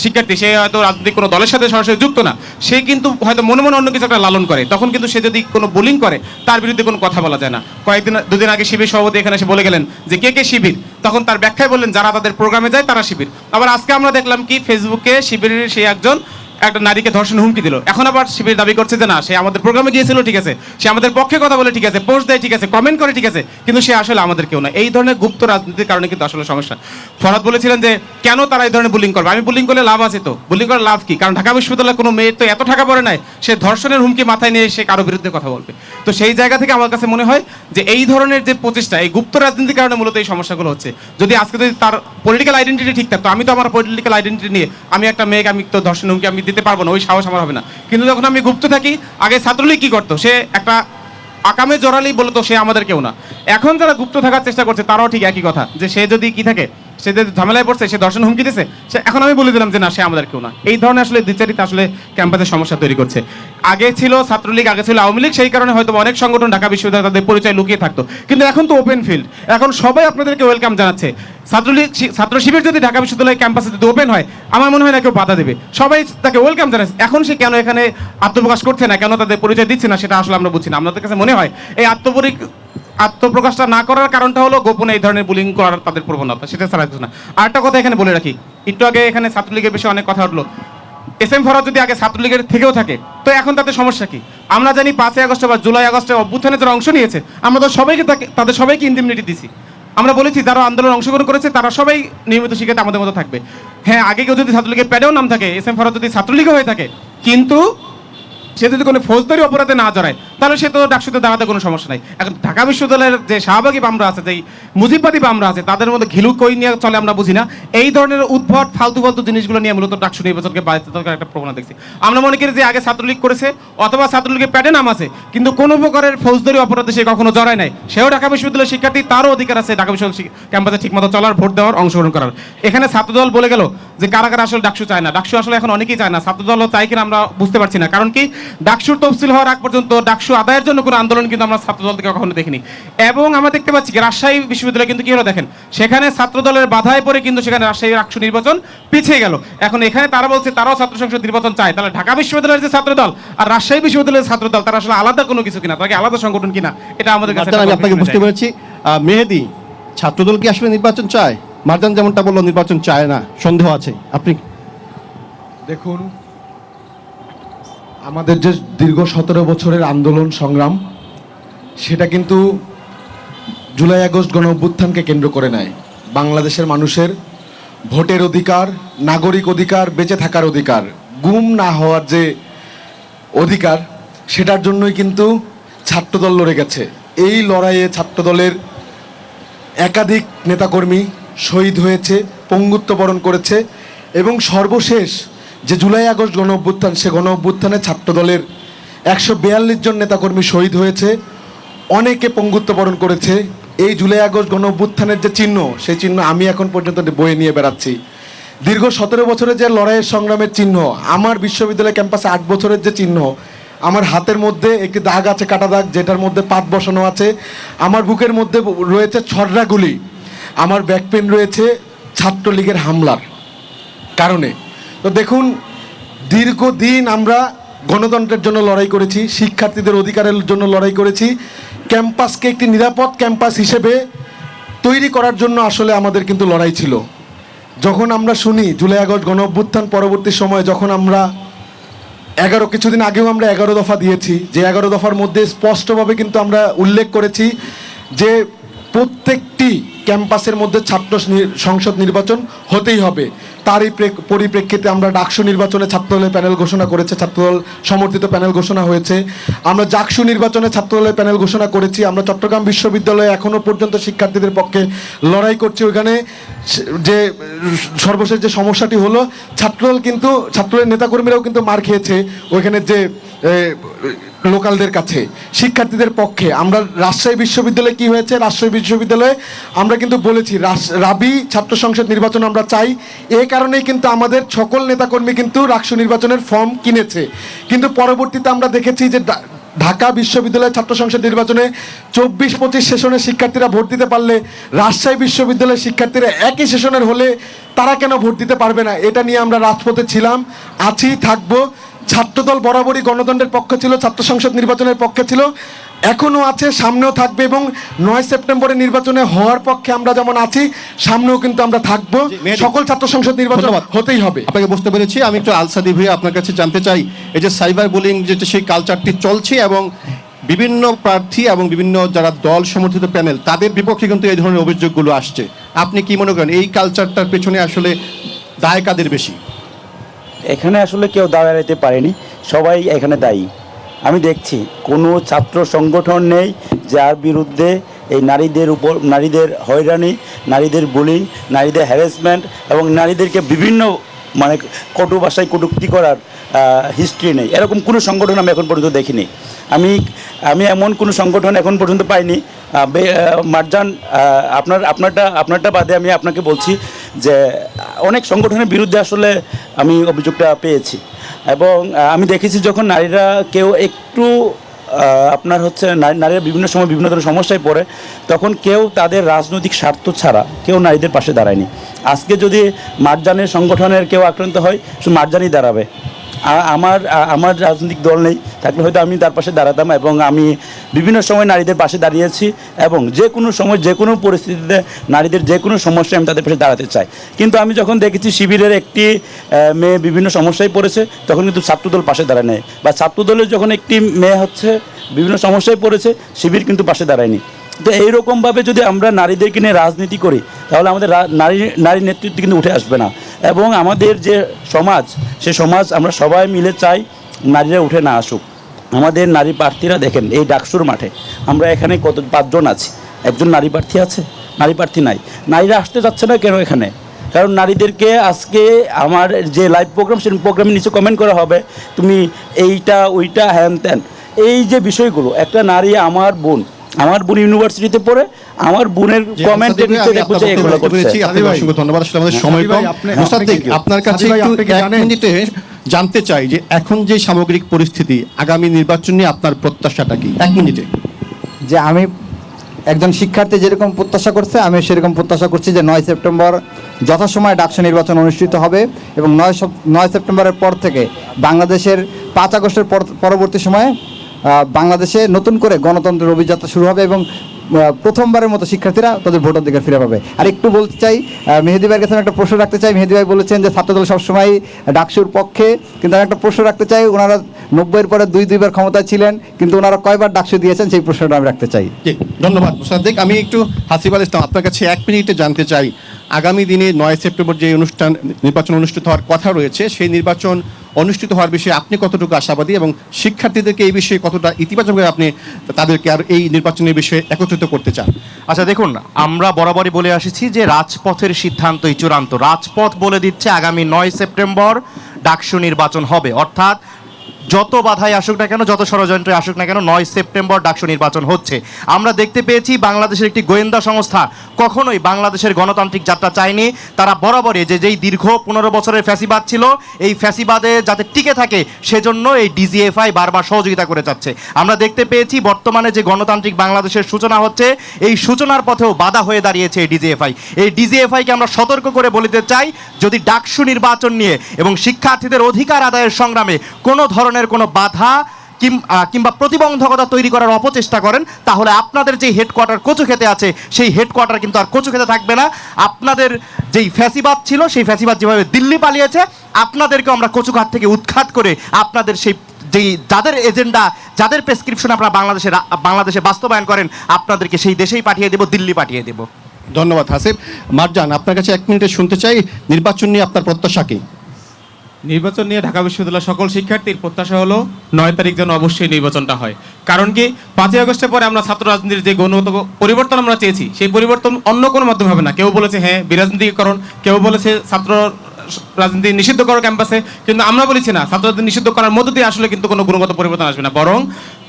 শিক্ষার্থী, সে হয়তো রাজনৈতিক কোনো দলের সাথে সরাসরি যুক্ত না, সে কিন্তু হয়তো মনে মনে অন্য কিছু একটা লালন করে, তখন কিন্তু সে যদি কোনো বুলিং করে তার বিরুদ্ধে কোনো কথা বলা যায় না। দুদিন আগে শিবির সভাপতি এখানে এসে বলে গেলেন যে কে শিবির, তখন তার ব্যাখ্যায় বললেন যারা তাদের প্রোগ্রামে যায় তারা শিবির। আবার আজকে আমরা দেখলাম কি ফেসবুকে শিবিরের সেই একজন একটা নারীকে ধর্ষণ হুমকি দিল। এখন আবার শিবির দাবি করছে যে না, সে আমাদের প্রোগ্রামে গিয়েছিল, ঠিক আছে, সে আমাদের পক্ষে কথা বলে, ঠিক আছে, পোস্ট দেয়, ঠিক আছে, কমেন্ট করে, ঠিক আছে, কিন্তু সে আসলে আমাদের কেউ না। এই ধরনের গুপ্ত রাজনীতির কারণে কিন্তু আসলে সমস্যা। ফরহাদ বলেছিলেন যে কেন তারা এই ধরনের বুলিং করবে। আমি বুলিং করলে লাভ আছে, তো বুলিং করে লাভ কি? কারণ ঢাকা বিশ্ববিদ্যালয়ে কোনো মেয়ের তো এত টাকা পড়ে নাই, সে ধর্ষণের হুমকি মাথায় নিয়ে সে কারো বিরুদ্ধে কথা বলবে। তো সেই জায়গা থেকে আমার কাছে মনে হয় যে এই ধরনের যে প্রচেষ্টা, এই গুপ্ত রাজনীতির কারণে মূলত এই সমস্যাগুলো হচ্ছে। যদি আজকে যদি তার পলিটিক্যাল আইডেন্টিটি ঠিক থাকতো, আমি তো আমার পলিটিক্যাল আইডেন্টিটি নিয়ে আমি একটা মেয়েকে আমি তো ধর্ষণ হুমকি আমি দিতে পারবো না, ওই সাহস আমার হবে না। কিন্তু যখন আমি গুপ্ত থাকি, আগে ছাত্রলীগ কি করতো, সে একটা আকামে জড়ালেই বলতো সে আমাদের কেউ না। এখন যারা গুপ্ত থাকার চেষ্টা করছে তারাও ঠিক একই কথা, যে সে যদি কি থাকে, সে যদি ঝামেলায় পড়ছে, সে ধর্ষণ হুমকি দিচ্ছে, সে এখন আমি বলে দিলাম যে না, সে আমাদের কেউ না। এই ধরনের আসলে দ্বিচারিতা আসলে ক্যাম্পাসে সমস্যা তৈরি করছে। আগে ছিল ছাত্রলীগ, আগে ছিল আওয়ামী লীগ, সেই কারণে হয়তো অনেক সংগঠন ঢাকা বিশ্ববিদ্যালয়ে তাদের পরিচয় লুকিয়ে থাকতো, কিন্তু এখন তো ওপেন ফিল্ড, এখন সবাই আপনাদেরকে ওয়েলকাম জানাচ্ছে। ছাত্র শিবির যদি ঢাকা বিশ্ববিদ্যালয় ক্যাম্পাসে যদি ওপেন হয়, আমার মনে হয় না কেউ বাধা দেবে, সবাই তাকে ওয়েলকাম জানাচ্ছে। এখন সে কেন এখানে আত্মপ্রকাশ করছে না, কেন তাদের পরিচয় দিচ্ছে না, সেটা আসলে আমরা বুঝি না। আমাদের কাছে মনে হয় এই আত্মপ্রকাশটা না করার কারণটা হলো গোপনে এই ধরনের বুলিং করার তাদের প্রবণতা, সেটা ছাড়া কিছু না। আরেকটা কথা এখানে বলে রাখি, একটু আগে এখানে ছাত্রলীগের বিষয়ে অনেক কথা উঠলো। এসএম ফরহাদ যদি আগে ছাত্রলীগের থেকেও থাকে, তো এখন তাদের সমস্যা কি? আমরা জানি 5ই আগস্ট বা জুলাই আগস্টে অভ্যুত্থানে যারা অংশ নিয়েছে, আমরা তো সবাইকে তাদের সবাইকে ইনডিমনিটি দিছি। আমরা বলেছি যারা আন্দোলন অংশগ্রহণ করেছে তারা সবাই নিয়মিত শিক্ষাতে আমাদের মতো থাকবে। হ্যাঁ, আগে কেউ যদি ছাত্রলীগের প্যাডেও নাম থাকে, এসএম ফরহাদ যদি ছাত্রলীগও হয়ে থাকে, কিন্তু সে যদি কোনো ফৌজদারি অপরাধে না জড়ায়, তাহলে সে তো ডাকসুতে দাঁড়াতে কোনো সমস্যা নাই। এখন ঢাকা বিশ্ববিদ্যালয়ের যে শাহবাগী বামরা আছে, যেই মুজিববাদী বামরা আছে, তাদের মধ্যে ঘিলু কই নিয়ে চলে আমরা বুঝি না। এই ধরনের উদ্ভট ফালতু জিনিসগুলো নিয়ে মূলত ডাকসু নির্বাচনকে বাধিত করার একটা প্রবণতা দেখছি। আমরা মনে করি যে আগে ছাত্রলীগ করেছে অথবা ছাত্রলীগের প্যাডে নাম আছে, কিন্তু কোনো প্রকারের ফৌজদারি অপরাধে সে কখনো জড়ায় নাই, সেও ঢাকা বিশ্ববিদ্যালয়ের শিক্ষার্থী, তারও অধিকার আছে ঢাকা বিশ্ববিদ্যালয় ক্যাম্পাসে ঠিকমতো চলার, ভোট দেওয়ার, অংশগ্রহণ করার। এখানে ছাত্রদল বলে গেল যে কারা কারা আসলে ডাকসু চায় না। ডাকসু আসলে এখন অনেকেই চায় না, ছাত্রদলও চায় কিনা আমরা বুঝতে পারছি না। কারণ কি, ডাকসুর তফসিল হওয়ার আগ পর্যন্ত ডাকসু আদায়ের জন্য কোনো আন্দোলন কিন্তু আমরা ছাত্রদল থেকে কখনো দেখিনি। এবং আমরা দেখতে পাচ্ছি কি রাজশাহী বিশ্ববিদ্যালয় কিন্তু কি হলো দেখেন, সেখানে ছাত্রদলের বাধায় পড়ে কিন্তু সেখানে রাজশাহী ডাকসু নির্বাচন পিছিয়ে গেল। এখন এখানে তারা বলছে তারাও ছাত্র সংসদ নির্বাচন চায়, তাহলে ঢাকা বিশ্ববিদ্যালয়ের যে ছাত্রদল আর রাজশাহী বিশ্ববিদ্যালয়ের ছাত্রদল তারা আসলে আলাদা কোনো কিছু কিনা, তাকে আলাদা সংগঠন কিনা, এটা আমাদের কাছে আমি আপনাকে বুঝতে পেরেছি। মেহেদী, ছাত্রদল কি আসলে নির্বাচন চায়? মারজান যেমনটা বললো নির্বাচন চায় না, সন্দেহ আছে। আপনি দেখুন, আমাদের যে দীর্ঘ 17 বছরের আন্দোলন সংগ্রাম, সেটা কিন্তু জুলাই আগস্ট গণ অভ্যুত্থানকে কেন্দ্র করে নেয়। বাংলাদেশের মানুষের ভোটের অধিকার, নাগরিক অধিকার, বেঁচে থাকার অধিকার, গুম না হওয়ার যে অধিকার, সেটার জন্যই কিন্তু ছাত্রদল লড়ে গেছে। এই লড়াইয়ে ছাত্রদলের একাধিক নেতাকর্মী শহীদ হয়েছে, পঙ্গুত্ব বরণ করেছে, এবং সর্বশেষ যে জুলাই আগস্ট গণ অভ্যুত্থান, সে গণ অভ্যুত্থানে ছাত্রদলের 142 জন নেতাকর্মী শহীদ হয়েছে, অনেকে পঙ্গুত্ব বরণ করেছে। এই জুলাই আগস্ট গণ অভ্যুত্থানের যে চিহ্ন, সেই চিহ্ন আমি এখন পর্যন্ত বয়ে নিয়ে বেড়াচ্ছি। দীর্ঘ 17 বছরের যে লড়াইয়ের সংগ্রামের চিহ্ন, আমার বিশ্ববিদ্যালয় ক্যাম্পাসে 8 বছরের যে চিহ্ন, আমার হাতের মধ্যে একটি দাগ আছে, কাটা দাগ, যেটার মধ্যে পাত বসানো আছে। আমার বুকের মধ্যে রয়েছে ছড়রা গুলি। আমার ব্যাক পেন রয়েছে ছাত্রলীগের হামলার কারণে। তো দেখুন, দীর্ঘদিন আমরা গণতন্ত্রের জন্য লড়াই করেছি, শিক্ষার্থীদের অধিকারের জন্য লড়াই করেছি, ক্যাম্পাসকে একটি নিরাপদ ক্যাম্পাস হিসেবে তৈরি করার জন্য আসলে আমাদের কিন্তু লড়াই ছিল। যখন আমরা শুনি জুলাই আগস্ট গণ অভ্যুত্থান পরবর্তী সময়ে, যখন আমরা কিছুদিন আগেও আমরা 11 দফা দিয়েছি, যে 11 দফার মধ্যে স্পষ্টভাবে কিন্তু আমরা উল্লেখ করেছি যে প্রত্যেকটি ক্যাম্পাসের মধ্যে ছাত্র সংসদ নির্বাচন হতেই হবে। তারই পরিপ্রেক্ষিতে আমরা ডাকসু নির্বাচনে ছাত্রদলের প্যানেল ঘোষণা করেছে, ছাত্রদল সমর্থিত প্যানেল ঘোষণা হয়েছে। আমরা জাকসু নির্বাচনে ছাত্রদলের প্যানেল ঘোষণা করেছি। আমরা চট্টগ্রাম বিশ্ববিদ্যালয়ে এখনও পর্যন্ত শিক্ষার্থীদের পক্ষে লড়াই করছি। ওইখানে যে সর্বশেষ যে সমস্যাটি হলো, ছাত্রদলের নেতাকর্মীরাও কিন্তু মার খেয়েছে ওইখানে যে লোকালদের কাছে, শিক্ষার্থীদের পক্ষে। আমরা রাজশাহী বিশ্ববিদ্যালয়ে কি হয়েছে, রাজশাহী বিশ্ববিদ্যালয়ে আমরা কিন্তু বলেছি রাবি ছাত্র সংসদ নির্বাচন আমরা চাই। এই কারণেই কিন্তু আমাদের সকল নেতাকর্মী কিন্তু রাকসু নির্বাচনের ফর্ম কিনেছে। কিন্তু পরবর্তীতে আমরা দেখেছি যে ঢাকা বিশ্ববিদ্যালয়ের ছাত্র সংসদ নির্বাচনে 24-25 সেশনের শিক্ষার্থীরা ভোট দিতে পারলে রাজশাহী বিশ্ববিদ্যালয়ের শিক্ষার্থীরা একই সেশনের হলে তারা কেন ভোট দিতে পারবে না? এটা নিয়ে আমরা রাজপথে ছিলাম, আছি, থাকবো। ছাত্রদল বরাবরই গণতন্ত্রের পক্ষে ছিল, ছাত্র সংসদ নির্বাচনের পক্ষে ছিল, এখনও আছে, সামনেও থাকবে। এবং 9 সেপ্টেম্বরের নির্বাচনে হওয়ার পক্ষে আমরা যেমন আছি, সামনেও কিন্তু আমরা থাকবো। সকল ছাত্র সংসদ নির্বাচন হতেই হবে। আপনাকে বুঝতে পেরেছি। আমি একটু আলসাদি ভাই আপনার কাছে জানতে চাই, এই যে সাইবার বুলিং যেটা, সেই কালচারটি চলছে এবং বিভিন্ন প্রার্থী এবং বিভিন্ন যারা দল সমর্থিত প্যানেল, তাদের বিপক্ষে কিন্তু এই ধরনের অভিযোগগুলো আসছে। আপনি কি মনে করেন এই কালচারটার পেছনে আসলে দায় কাদের বেশি? এখানে আসলে কেউ দাঁড়াতে পারেনি, সবাই এখানে দায়ী। আমি দেখছি কোনো ছাত্র সংগঠন নেই যার বিরুদ্ধে এই নারীদের হয়রানি, নারীদের বুলিং, নারীদের হ্যারাসমেন্ট এবং নারীদেরকে বিভিন্ন কটু ভাষায় কটূক্তি করার হিস্ট্রি নেই। এরকম কোনো সংগঠন আমি এখন পর্যন্ত দেখিনি। আমি এমন কোনো সংগঠন এখন পর্যন্ত পাইনি। মারজান, আপনারটা বাদে আমি আপনাকে বলছি যে অনেক সংগঠনের বিরুদ্ধে আসলে আমি অভিযোগটা পেয়েছি। এবং আমি দেখেছি যখন নারীরা কেউ একটু নারীরা বিভিন্ন সময় বিভিন্ন ধরনের সমস্যায় পড়ে, তখন কেউ তাদের রাজনৈতিক স্বার্থ ছাড়া কেউ নারীদের পাশে দাঁড়ায়নি। আজকে যদি মারজানের সংগঠনের কেউ আক্রান্ত হয়, শুধু মারজানই দাঁড়াবে। আমার রাজনৈতিক দল নেই, থাকলে হয়তো আমি তার পাশে দাঁড়াতাম। এবং আমি বিভিন্ন সময় নারীদের পাশে দাঁড়িয়েছি এবং যে কোনো সময় যে কোনো পরিস্থিতিতে নারীদের যে কোনো সমস্যায় আমি তাদের পাশে দাঁড়াতে চাই। কিন্তু আমি যখন দেখেছি শিবিরের একটি মেয়ে বিভিন্ন সমস্যায় পড়েছে, তখন কিন্তু ছাত্রদল পাশে দাঁড়ায় নেয়, বা ছাত্রদলের যখন একটি মেয়ে বিভিন্ন সমস্যায় পড়েছে, শিবির কিন্তু পাশে দাঁড়ায়নি। তো এইরকমভাবে যদি আমরা নারীদেরকে নিয়ে রাজনীতি করি, তাহলে আমাদের নারী নেতৃত্ব কিন্তু উঠে আসবে না। এবং আমাদের যে সমাজ, সে সমাজ আমরা সবাই মিলে চাই নারীরা উঠে না আসুক। আমাদের নারী প্রার্থীরা দেখেন, এই ডাকসুর মাঠে আমরা এখানে 5 জন আছি, একজন নারী প্রার্থী আছে? নারী প্রার্থী নাই। নারীরা আসতে যাচ্ছে না কেন এখানে? কারণ নারীদেরকে আজকে আমার যে লাইভ প্রোগ্রাম, সেই প্রোগ্রামের নিচে কমেন্ট করা হবে, তুমি এইটা ওইটা হ্যান ত্যান। এই যে বিষয়গুলো, একটা নারী আমার বোন ইউনিভার্সিটিতে পড়ে, আমার বোনের কমেন্টের নিচে দেখো যে এগুলো করছে। অসংখ্য ধন্যবাদ। আসলে আমাদের সময় কম। মুসাদ্দিক, আপনার কাছে একটু 1 মিনিটে জানতে চাই যে এখন যে সামগ্রিক পরিস্থিতি, আগামী নির্বাচন নিয়ে আপনার প্রত্যাশাটা কি? 1 মিনিটে। যে আমি একজন শিক্ষার্থী যেরকম প্রত্যাশা করছে, আমি সেরকম প্রত্যাশা করছি যে 9 সেপ্টেম্বর যথাসময়ে ডাকসু নির্বাচন অনুষ্ঠিত হবে এবং 9 সেপ্টেম্বরের পর থেকে বাংলাদেশের 5 আগস্টের পরবর্তী সময়ে বাংলাদেশে নতুন করে গণতন্ত্রের অভিযাত্রা শুরু হবে এবং প্রথমবারের মতো শিক্ষার্থীরা তাদের ভোটাধিকার ফিরে পাবে। আর একটু বলতে চাই, মেহেদী ভাইয়ের কাছে আমি একটা প্রশ্ন রাখতে চাই। মেহেদী ভাই বলেছেন যে ছাত্রদল সবসময় ডাকসুর পক্ষে, কিন্তু আমি একটা প্রশ্ন রাখতে চাই, ওনারা 90-এর পরে দুইবার ক্ষমতায় ছিলেন, কিন্তু ওনারা কয়বার ডাকসু দিয়েছেন সেই প্রশ্নটা আমি রাখতে চাই। জি, ধন্যবাদ মুসাদ্দিক। আমি একটু হাসিব আল ইসলাম আপনার কাছে 1 মিনিটে জানতে চাই, আগামী দিনে 9 সেপ্টেম্বর যে নির্বাচন অনুষ্ঠিত হওয়ার কথা রয়েছে, সেই নির্বাচন অনুষ্ঠিত হওয়ার বিষয়ে আপনি কতটুকু আশাবাদী এবং শিক্ষার্থীদেরকে এই বিষয়ে কতটা ইতিবাচকভাবে আপনি তাদেরকে আর এই নির্বাচনের বিষয়ে একত্রিত করতে চান? আচ্ছা দেখুন, আমরা বরাবরই বলে আসছি যে রাজপথের সিদ্ধান্তই চূড়ান্ত। রাজপথ বলে দিচ্ছে আগামী 9 সেপ্টেম্বর ডাকসু নির্বাচন হবে, অর্থাৎ যত বাধাই আসুক না কেন, যত ষড়যন্ত্রে আসুক না কেন, 9 সেপ্টেম্বর ডাকসু নির্বাচন হচ্ছে। আমরা দেখতে পেয়েছি বাংলাদেশের একটি গোয়েন্দা সংস্থা কখনোই বাংলাদেশের গণতান্ত্রিক যাত্রা চায়নি। তারা বরাবরই যেই দীর্ঘ 15 বছরের ফ্যাসিবাদ ছিল, এই ফ্যাসিবাদে যাতে টিকে থাকে সেজন্য এই ডিজিএফআই বারবার সহযোগিতা করে যাচ্ছে। আমরা দেখতে পেয়েছি বর্তমানে যে গণতান্ত্রিক বাংলাদেশের সূচনা হচ্ছে, এই সূচনার পথেও বাধা হয়ে দাঁড়িয়েছে এই ডিজিএফআই। এই ডিজিএফআইকে আমরা সতর্ক করে বলতে চাই, যদি ডাকসু নির্বাচন নিয়ে এবং শিক্ষার্থীদের অধিকার আদায়ের সংগ্রামে কোনো ধরনের কোনো বাধা কিংবা প্রতিবন্ধকতা তৈরি করার অপচেষ্টা করেন, তাহলে আপনাদের যে হেডকোয়ার্টার কচুক্ষেতে আছে, সেই হেডকোয়ার্টার কিন্তু আর কচুক্ষেতে থাকবে না। আপনাদের যেই ফ্যাসিবাদ ছিল, সেই ফ্যাসিবাদ যেভাবে দিল্লি পালিয়েছে, আপনাদেরকে আমরা কচুঘাট থেকে উৎখাত করে আপনাদের সেই যাদের এজেন্ডা, যাদের প্রেসক্রিপশন আপনারা বাংলাদেশে বাস্তবায়ন করেন, আপনাদেরকে সেই দেশেই পাঠিয়ে দেব, দিল্লি পাঠিয়ে দেব। ধন্যবাদ হাসিব। মারজান, আপনার কাছে 1 মিনিটে শুনতে চাই, নির্বাচন নিয়ে আপনার প্রত্যাশা কি? নির্বাচন নিয়ে ঢাকা বিশ্ববিদ্যালয়ের সকল শিক্ষার্থীর প্রত্যাশা হলো 9 তারিখ যেন অবশ্যই নির্বাচনটা হয়। কারণ কি, 5ই আগস্টের পরে আমরা ছাত্র রাজনীতির যে গণগত পরিবর্তন আমরা চেয়েছি, সেই পরিবর্তন অন্য কোনো মাধ্যমে হবে না। কেউ বলেছে হ্যাঁ বিরাজনীতিকরণ, কেউ বলেছে ছাত্র রাজনীতি নিষিদ্ধ করো ক্যাম্পাসে, কিন্তু আমরা বলেছি না, ছাত্র রাজনীতি নিষিদ্ধ করার মধ্য দিয়ে আসলে কিন্তু কোনো গুণগত পরিবর্তন আসবে না, বরং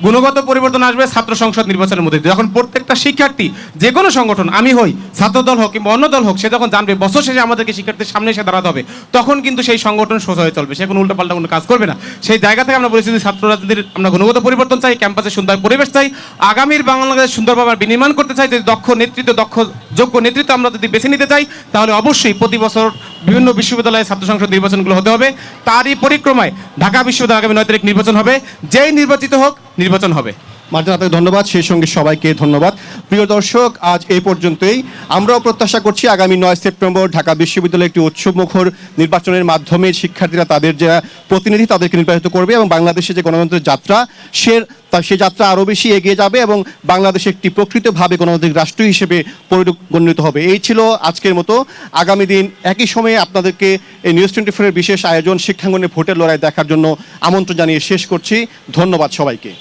গুণগত পরিবর্তন আসবে ছাত্র সংসদ নির্বাচনের মধ্যে দিয়ে। যখন প্রত্যেকটা শিক্ষার্থী, যে কোনো সংগঠন, আমি হই, ছাত্রদল হোক কিংবা অন্য দল হোক, সে যখন জানবে বছর শেষে আমাদেরকে শিক্ষার্থীর সামনে এসে দাঁড়াতে হবে, তখন কিন্তু সেই সংগঠন সোজা হয়ে চলবে, সে কোনো উল্টাপাল্টা কোনো কাজ করবে না। সেই জায়গা থেকে আমরা বলেছি যে ছাত্র রাজনীতির আমরা গুণগত পরিবর্তন চাই, ক্যাম্পাসে সুন্দর পরিবেশ চাই, আগামীর বাংলাদেশ সুন্দরভাবে বিনির্মাণ করতে চাই। যদি দক্ষ নেতৃত্ব, যোগ্য নেতৃত্ব আমরা যদি বেছে নিতে চাই, তাহলে অবশ্যই প্রতি বছর বিভিন্ন বিশ্ববিদ্যালয়ে ছাত্র সংসদ নির্বাচনগুলো হতে হবে। তারই পরিক্রমায় ঢাকা বিশ্ববিদ্যালয়ে আগামী 9 তারিখ নির্বাচন হবে, যেই নির্বাচিত হোক নির্বাচন হবে। মার্জান, আপনাকে ধন্যবাদ, সেই সঙ্গে সবাইকে ধন্যবাদ। প্রিয় দর্শক, আজ এই পর্যন্তই। আমরাও প্রত্যাশা করছি আগামী 9 সেপ্টেম্বর ঢাকা বিশ্ববিদ্যালয়ে একটি উৎসবমুখর নির্বাচনের মাধ্যমে শিক্ষার্থীরা তাদের যে প্রতিনিধি তাদেরকে নির্বাচিত করবে এবং বাংলাদেশে যে গণতন্ত্রের যাত্রা, সে যাত্রা আরও বেশি এগিয়ে যাবে এবং বাংলাদেশ একটি প্রকৃতভাবে গণতান্ত্রিক রাষ্ট্র হিসেবে পরিগণিত হবে। এই ছিল আজকের মতো। আগামী দিন একই সময়ে আপনাদেরকে এই নিউজ 24-এর বিশেষ আয়োজন শিক্ষাঙ্গনে ভোটের লড়াই দেখার জন্য আমন্ত্রণ জানিয়ে শেষ করছি। ধন্যবাদ সবাইকে।